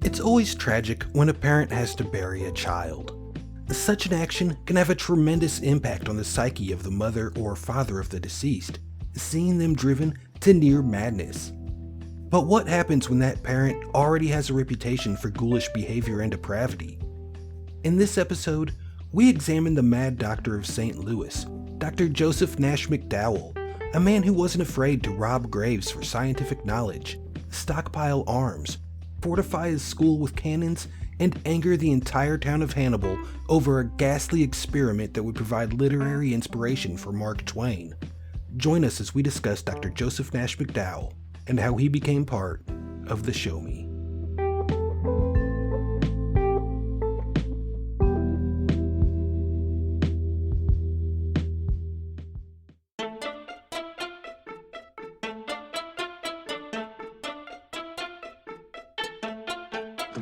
It's always tragic when a parent has to bury a child. Such an action can have a tremendous impact on the psyche of the mother or father of the deceased, seeing them driven to near madness. But what happens when that parent already has a reputation for ghoulish behavior and depravity? In this episode, we examine the mad doctor of St. Louis, Dr. Joseph Nash McDowell, a man who wasn't afraid to rob graves for scientific knowledge, stockpile arms, fortify his school with cannons, and anger the entire town of Hannibal over a ghastly experiment that would provide literary inspiration for Mark Twain. Join us as we discuss Dr. Joseph Nash McDowell and how he became part of the Show Me.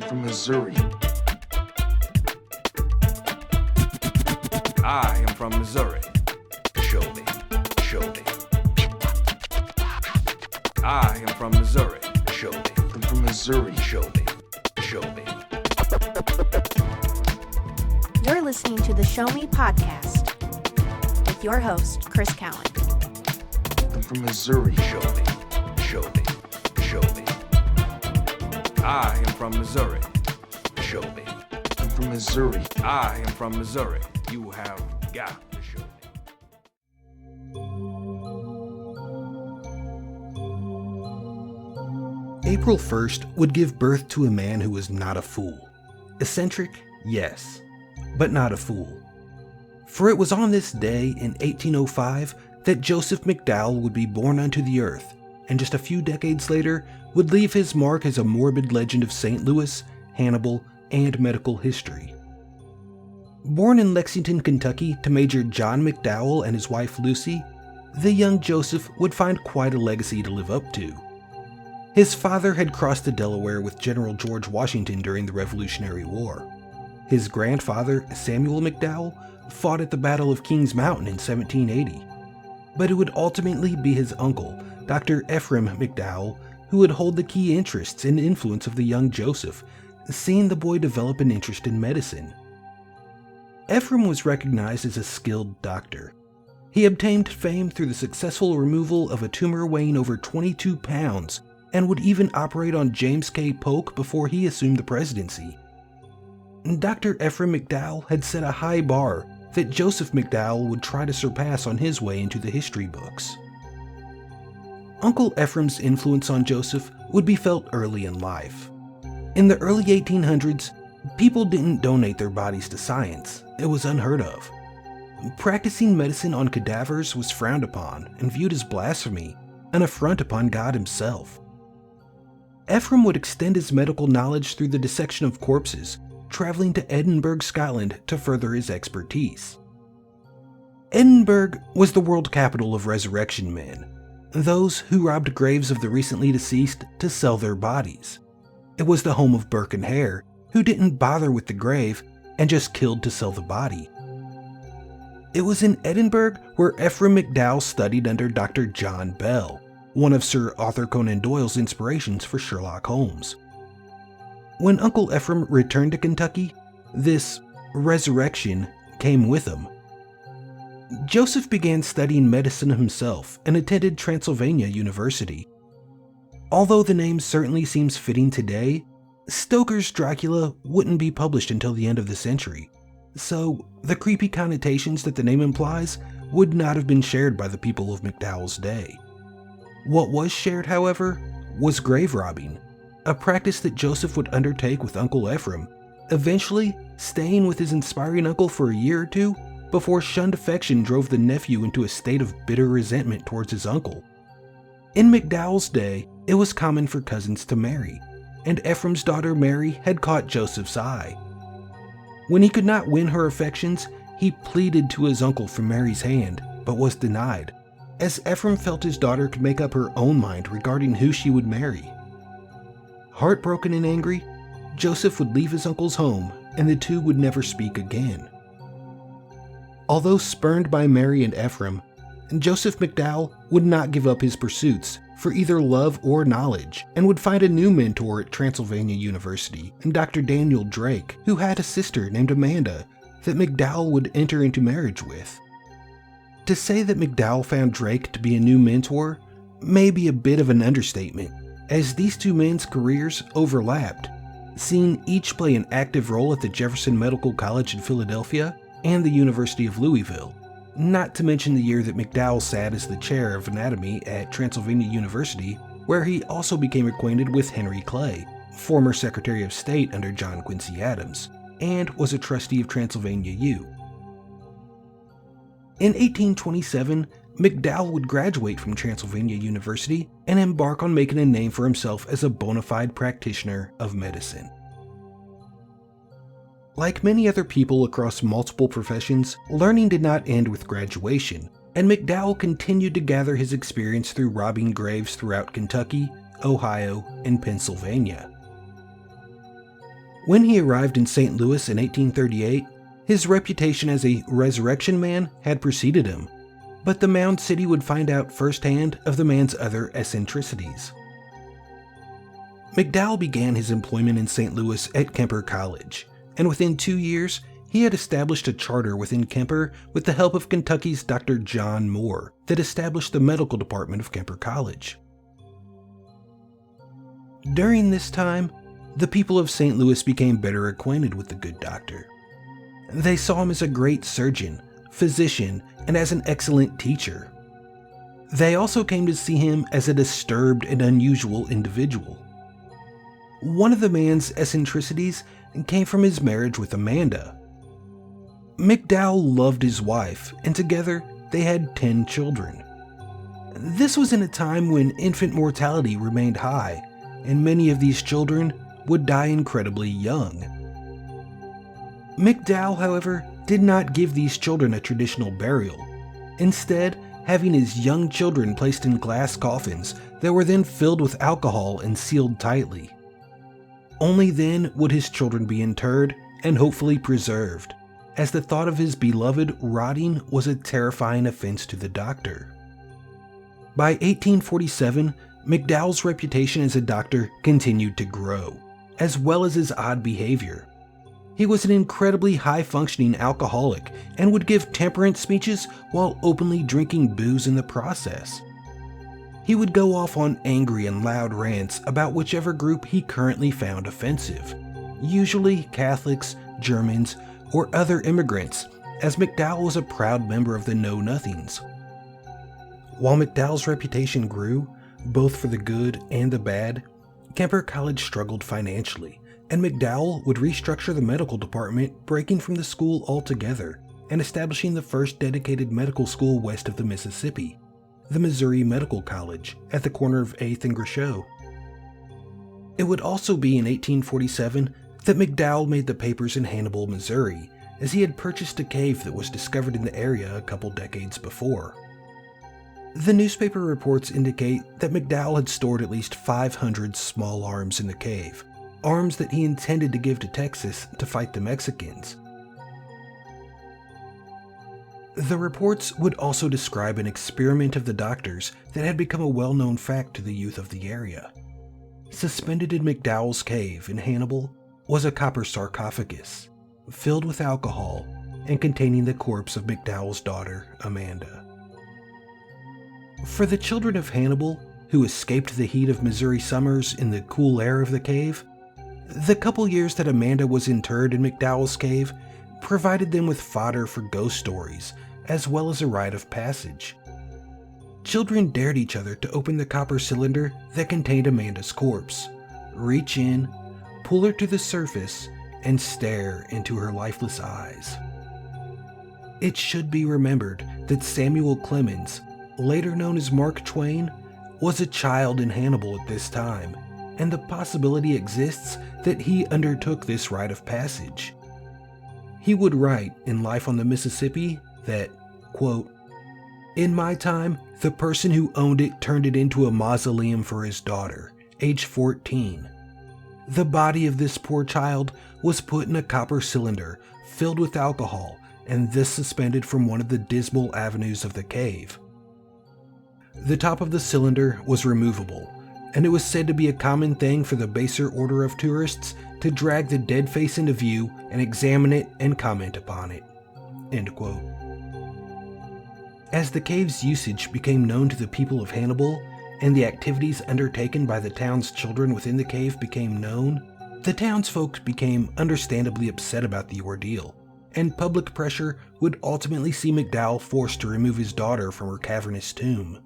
I'm from Missouri. I am from Missouri. Show me, show me. I am from Missouri. Show me. I'm from Missouri. Show me, show me. You're listening to the Show Me podcast with your host, Chris Cowan. I'm from Missouri. Show me, show me, show me. I am from Missouri. Show me. I'm from Missouri. I am from Missouri. You have got to show me. April 1st would give birth to a man who was not a fool. Eccentric, yes, but not a fool. For it was on this day in 1805 that Joseph McDowell would be born unto the earth, and just a few decades later would leave his mark as a morbid legend of St. Louis, Hannibal, and medical history. Born in Lexington, Kentucky to Major John McDowell and his wife Lucy, the young Joseph would find quite a legacy to live up to. His father had crossed the Delaware with General George Washington during the Revolutionary War. His grandfather, Samuel McDowell, fought at the Battle of Kings Mountain in 1780. But it would ultimately be his uncle, Dr. Ephraim McDowell, who would hold the key interests and influence of the young Joseph, seeing the boy develop an interest in medicine. Ephraim was recognized as a skilled doctor. He obtained fame through the successful removal of a tumor weighing over 22 pounds and would even operate on James K. Polk before he assumed the presidency. Dr. Ephraim McDowell had set a high bar that Joseph McDowell would try to surpass on his way into the history books. Uncle Ephraim's influence on Joseph would be felt early in life. In the early 1800s, people didn't donate their bodies to science. It was unheard of. Practicing medicine on cadavers was frowned upon and viewed as blasphemy, an affront upon God himself. Ephraim would extend his medical knowledge through the dissection of corpses, traveling to Edinburgh, Scotland to further his expertise. Edinburgh was the world capital of resurrection men, those who robbed graves of the recently deceased to sell their bodies. It was the home of Burke and Hare, who didn't bother with the grave and just killed to sell the body. It was in Edinburgh where Ephraim McDowell studied under Dr. John Bell, one of Sir Arthur Conan Doyle's inspirations for Sherlock Holmes. When Uncle Ephraim returned to Kentucky, this resurrection came with him. Joseph began studying medicine himself and attended Transylvania University. Although the name certainly seems fitting today, Stoker's Dracula wouldn't be published until the end of the century, so the creepy connotations that the name implies would not have been shared by the people of McDowell's day. What was shared, however, was grave robbing, a practice that Joseph would undertake with Uncle Ephraim, eventually staying with his inspiring uncle for a year or two before shunned affection drove the nephew into a state of bitter resentment towards his uncle. In McDowell's day, it was common for cousins to marry, and Ephraim's daughter Mary had caught Joseph's eye. When he could not win her affections, he pleaded to his uncle for Mary's hand, but was denied, as Ephraim felt his daughter could make up her own mind regarding who she would marry. Heartbroken and angry, Joseph would leave his uncle's home, and the two would never speak again. Although spurned by Mary and Ephraim, Joseph McDowell would not give up his pursuits, for either love or knowledge, and would find a new mentor at Transylvania University in Dr. Daniel Drake, who had a sister named Amanda that McDowell would enter into marriage with. To say that McDowell found Drake to be a new mentor may be a bit of an understatement, as these two men's careers overlapped, seeing each play an active role at the Jefferson Medical College in Philadelphia and the University of Louisville, not to mention the year that McDowell sat as the chair of anatomy at Transylvania University, where he also became acquainted with Henry Clay, former Secretary of State under John Quincy Adams, and was a trustee of Transylvania U. In 1827, McDowell would graduate from Transylvania University and embark on making a name for himself as a bona fide practitioner of medicine. Like many other people across multiple professions, learning did not end with graduation, and McDowell continued to gather his experience through robbing graves throughout Kentucky, Ohio, and Pennsylvania. When he arrived in St. Louis in 1838, his reputation as a resurrection man had preceded him, but the Mound City would find out firsthand of the man's other eccentricities. McDowell began his employment in St. Louis at Kemper College, and within 2 years, he had established a charter within Kemper with the help of Kentucky's Dr. John Moore that established the medical department of Kemper College. During this time, the people of St. Louis became better acquainted with the good doctor. They saw him as a great surgeon, physician, and as an excellent teacher. They also came to see him as a disturbed and unusual individual. One of the man's eccentricities came from his marriage with Amanda. McDowell loved his wife, and together they had 10 children. This was in a time when infant mortality remained high, and many of these children would die incredibly young. McDowell, however, did not give these children a traditional burial, instead having his young children placed in glass coffins that were then filled with alcohol and sealed tightly. Only then would his children be interred and hopefully preserved, as the thought of his beloved rotting was a terrifying offense to the doctor. By 1847, McDowell's reputation as a doctor continued to grow, as well as his odd behavior. He was an incredibly high-functioning alcoholic and would give temperance speeches while openly drinking booze in the process. He would go off on angry and loud rants about whichever group he currently found offensive, usually Catholics, Germans, or other immigrants, as McDowell was a proud member of the Know-Nothings. While McDowell's reputation grew, both for the good and the bad, Kemper College struggled financially, and McDowell would restructure the medical department, breaking from the school altogether and establishing the first dedicated medical school west of the Mississippi, the Missouri Medical College, at the corner of 8th and Greshot. It would also be in 1847 that McDowell made the papers in Hannibal, Missouri, as he had purchased a cave that was discovered in the area a couple decades before. The newspaper reports indicate that McDowell had stored at least 500 small arms in the cave, arms that he intended to give to Texas to fight the Mexicans. The reports would also describe an experiment of the doctor's that had become a well-known fact to the youth of the area. Suspended in McDowell's cave in Hannibal was a copper sarcophagus, filled with alcohol and containing the corpse of McDowell's daughter, Amanda. For the children of Hannibal, who escaped the heat of Missouri summers in the cool air of the cave, the couple years that Amanda was interred in McDowell's cave provided them with fodder for ghost stories, as well as a rite of passage. Children dared each other to open the copper cylinder that contained Amanda's corpse, reach in, pull her to the surface, and stare into her lifeless eyes. It should be remembered that Samuel Clemens, later known as Mark Twain, was a child in Hannibal at this time, and the possibility exists that he undertook this rite of passage. He would write in Life on the Mississippi that, quote, "In my time, the person who owned it turned it into a mausoleum for his daughter, age 14. The body of this poor child was put in a copper cylinder filled with alcohol and this suspended from one of the dismal avenues of the cave. The top of the cylinder was removable, and it was said to be a common thing for the baser order of tourists to drag the dead face into view and examine it and comment upon it." End quote. As the cave's usage became known to the people of Hannibal, and the activities undertaken by the town's children within the cave became known, the townsfolk became understandably upset about the ordeal, and public pressure would ultimately see McDowell forced to remove his daughter from her cavernous tomb.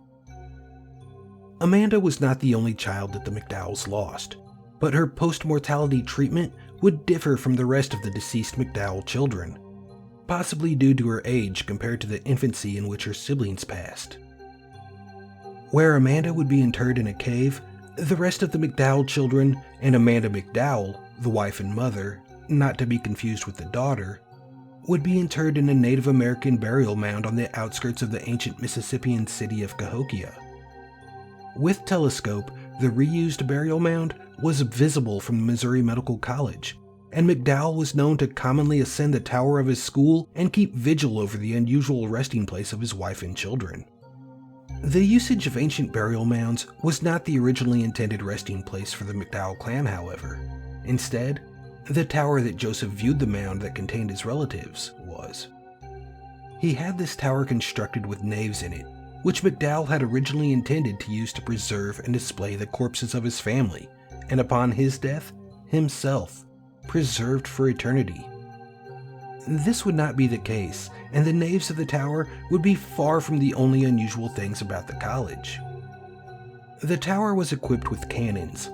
Amanda was not the only child that the McDowells lost, but her post-mortality treatment would differ from the rest of the deceased McDowell children, possibly due to her age compared to the infancy in which her siblings passed. Where Amanda would be interred in a cave, the rest of the McDowell children and Amanda McDowell, the wife and mother, not to be confused with the daughter, would be interred in a Native American burial mound on the outskirts of the ancient Mississippian city of Cahokia. With telescope, the reused burial mound was visible from the Missouri Medical College, and McDowell was known to commonly ascend the tower of his school and keep vigil over the unusual resting place of his wife and children. The usage of ancient burial mounds was not the originally intended resting place for the McDowell clan, however. Instead, the tower that Joseph viewed the mound that contained his relatives was. He had this tower constructed with naves in it, which McDowell had originally intended to use to preserve and display the corpses of his family, and upon his death, himself, preserved for eternity. This would not be the case, and the naves of the tower would be far from the only unusual things about the college. The tower was equipped with cannons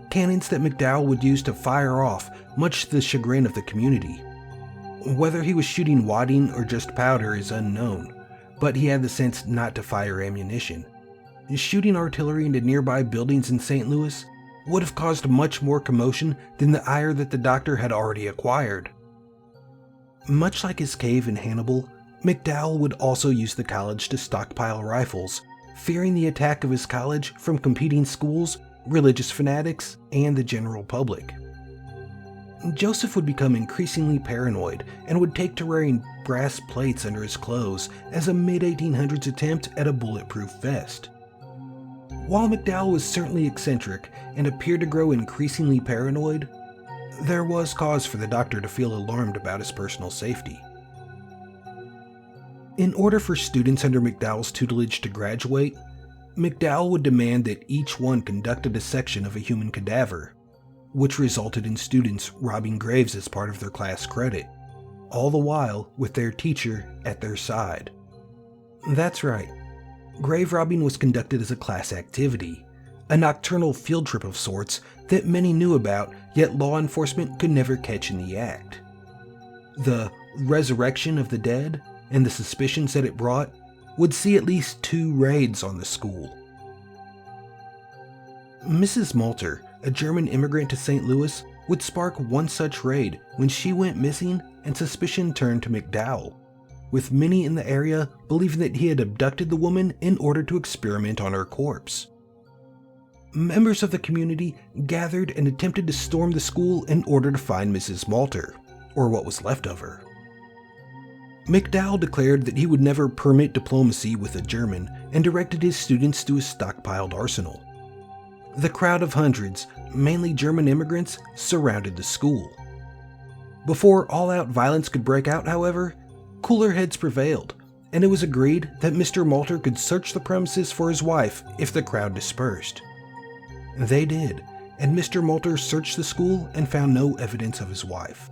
that McDowell would use to fire off, much to the chagrin of the community. Whether he was shooting wadding or just powder is unknown, but he had the sense not to fire ammunition. Shooting artillery into nearby buildings in St. Louis would have caused much more commotion than the ire that the doctor had already acquired. Much like his cave in Hannibal, McDowell would also use the college to stockpile rifles, fearing the attack of his college from competing schools, religious fanatics, and the general public. Joseph would become increasingly paranoid and would take to wearing brass plates under his clothes as a mid-1800s attempt at a bulletproof vest. While McDowell was certainly eccentric and appeared to grow increasingly paranoid, there was cause for the doctor to feel alarmed about his personal safety. In order for students under McDowell's tutelage to graduate, McDowell would demand that each one conduct a dissection of a human cadaver, which resulted in students robbing graves as part of their class credit, all the while with their teacher at their side. That's right, grave robbing was conducted as a class activity, a nocturnal field trip of sorts that many knew about, yet law enforcement could never catch in the act. The resurrection of the dead and the suspicions that it brought would see at least 2 raids on the school. Mrs. Malter, a German immigrant to St. Louis, would spark one such raid when she went missing and suspicion turned to McDowell, with many in the area believing that he had abducted the woman in order to experiment on her corpse. Members of the community gathered and attempted to storm the school in order to find Mrs. Malter, or what was left of her. McDowell declared that he would never permit diplomacy with a German and directed his students to a stockpiled arsenal. The crowd of hundreds, mainly German immigrants, surrounded the school. Before all-out violence could break out, however, cooler heads prevailed, and it was agreed that Mr. Malter could search the premises for his wife if the crowd dispersed. They did, and Mr. Malter searched the school and found no evidence of his wife.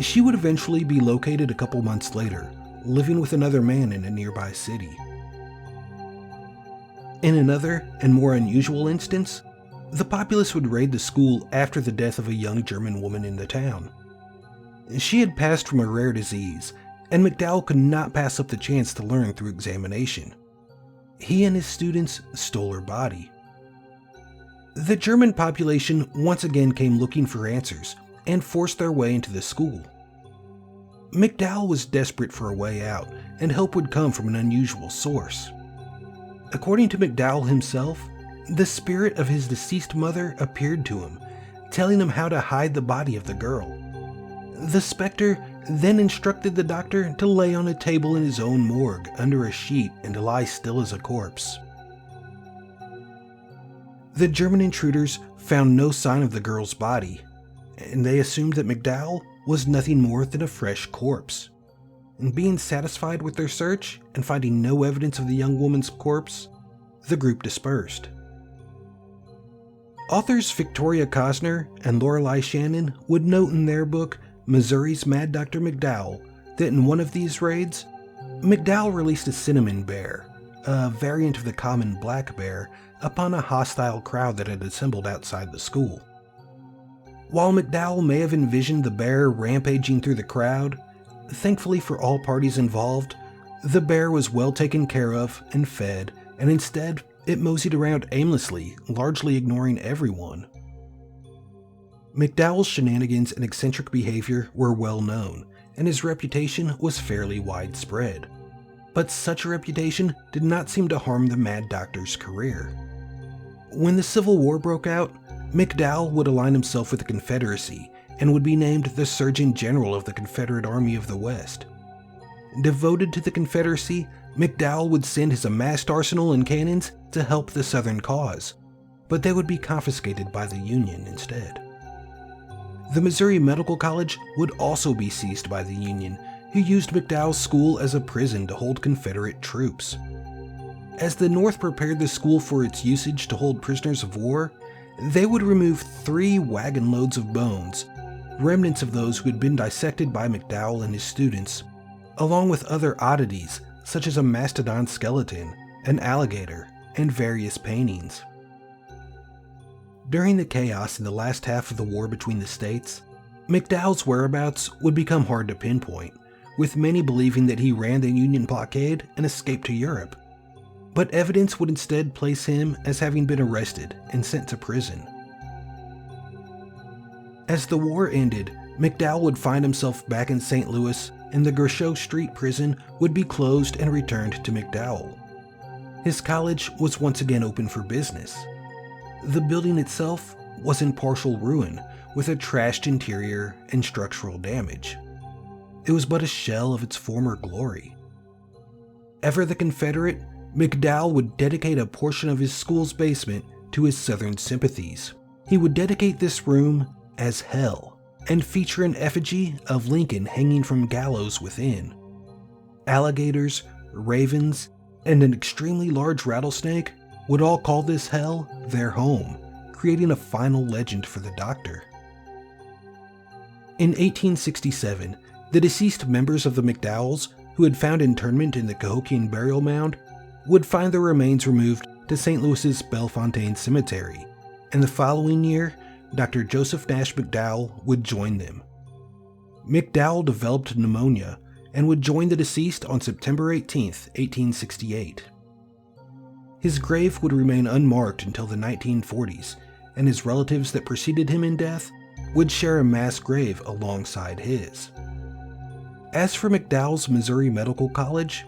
She would eventually be located a couple months later, living with another man in a nearby city. In another and more unusual instance, the populace would raid the school after the death of a young German woman in the town. She had passed from a rare disease, and McDowell could not pass up the chance to learn through examination. He and his students stole her body. The German population once again came looking for answers and forced their way into the school. McDowell was desperate for a way out, and help would come from an unusual source. According to McDowell himself, the spirit of his deceased mother appeared to him, telling him how to hide the body of the girl. The specter then instructed the doctor to lay on a table in his own morgue under a sheet and to lie still as a corpse, The German intruders found no sign of the girl's body, and they assumed that McDowell was nothing more than a fresh corpse. And being satisfied with their search and finding no evidence of the young woman's corpse, the group dispersed. Authors Victoria Cosner and Lorelei Shannon would note in their book, Missouri's Mad Dr. McDowell, that in one of these raids, McDowell released a cinnamon bear, a variant of the common black bear, upon a hostile crowd that had assembled outside the school. While McDowell may have envisioned the bear rampaging through the crowd, thankfully for all parties involved, the bear was well taken care of and fed, and instead it moseyed around aimlessly, largely ignoring everyone. McDowell's shenanigans and eccentric behavior were well known, and his reputation was fairly widespread. But such a reputation did not seem to harm the Mad Doctor's career. When the Civil War broke out, McDowell would align himself with the Confederacy and would be named the Surgeon General of the Confederate Army of the West. Devoted to the Confederacy, McDowell would send his amassed arsenal and cannons to help the Southern cause, but they would be confiscated by the Union instead. The Missouri Medical College would also be seized by the Union, who used McDowell's school as a prison to hold Confederate troops. As the North prepared the school for its usage to hold prisoners of war, they would remove 3 wagon loads of bones, remnants of those who had been dissected by McDowell and his students, along with other oddities such as a mastodon skeleton, an alligator, and various paintings. During the chaos in the last half of the war between the states, McDowell's whereabouts would become hard to pinpoint, with many believing that he ran the Union blockade and escaped to Europe. But evidence would instead place him as having been arrested and sent to prison. As the war ended, McDowell would find himself back in St. Louis, and the Grosseau Street prison would be closed and returned to McDowell. His college was once again open for business. The building itself was in partial ruin, with a trashed interior and structural damage. It was but a shell of its former glory. Ever the Confederate, McDowell would dedicate a portion of his school's basement to his Southern sympathies. He would dedicate this room as hell, and feature an effigy of Lincoln hanging from gallows within. Alligators, ravens, and an extremely large rattlesnake would all call this hell their home, creating a final legend for the Doctor. In 1867, the deceased members of the McDowells, who had found internment in the Cahokian burial mound, would find their remains removed to St. Louis's Bellefontaine Cemetery, and the following year, Dr. Joseph Nash McDowell would join them. McDowell developed pneumonia and would join the deceased on September 18, 1868. His grave would remain unmarked until the 1940s, and his relatives that preceded him in death would share a mass grave alongside his. As for McDowell's Missouri Medical College,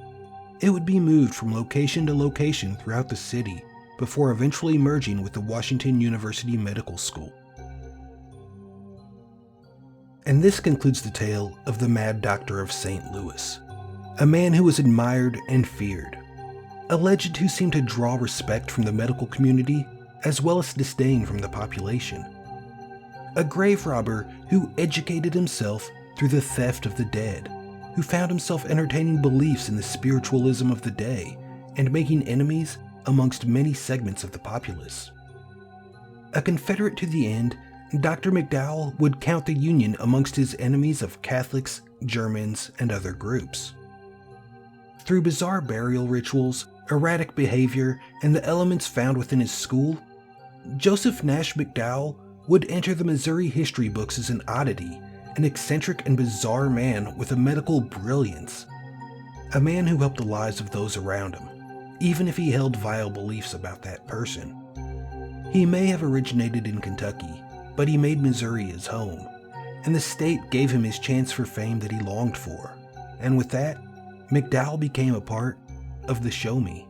it would be moved from location to location throughout the city before eventually merging with the Washington University Medical School. And this concludes the tale of the Mad Doctor of St. Louis, a man who was admired and feared, a legend who seemed to draw respect from the medical community as well as disdain from the population, a grave robber who educated himself through the theft of the dead, who found himself entertaining beliefs in the spiritualism of the day and making enemies amongst many segments of the populace. A Confederate to the end, Dr. McDowell would count the Union amongst his enemies of Catholics, Germans, and other groups. Through bizarre burial rituals, erratic behavior, and the elements found within his school, Joseph Nash McDowell would enter the Missouri history books as an oddity, an eccentric and bizarre man with a medical brilliance, a man who helped the lives of those around him, even if he held vile beliefs about that person. He may have originated in Kentucky, but he made Missouri his home, and the state gave him his chance for fame that he longed for, and with that, McDowell became a part of the Show Me.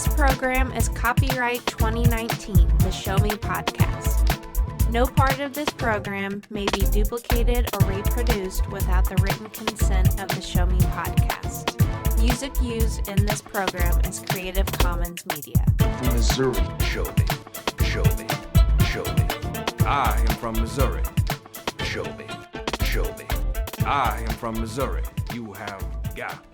This program is copyright 2019, the Show Me Podcast. No part of this program may be duplicated or reproduced without the written consent of the Show Me Podcast. Music used in this program is Creative Commons Media. From Missouri. Show me, show me, show me. I am from Missouri. Show me, show me. I am from Missouri. You have got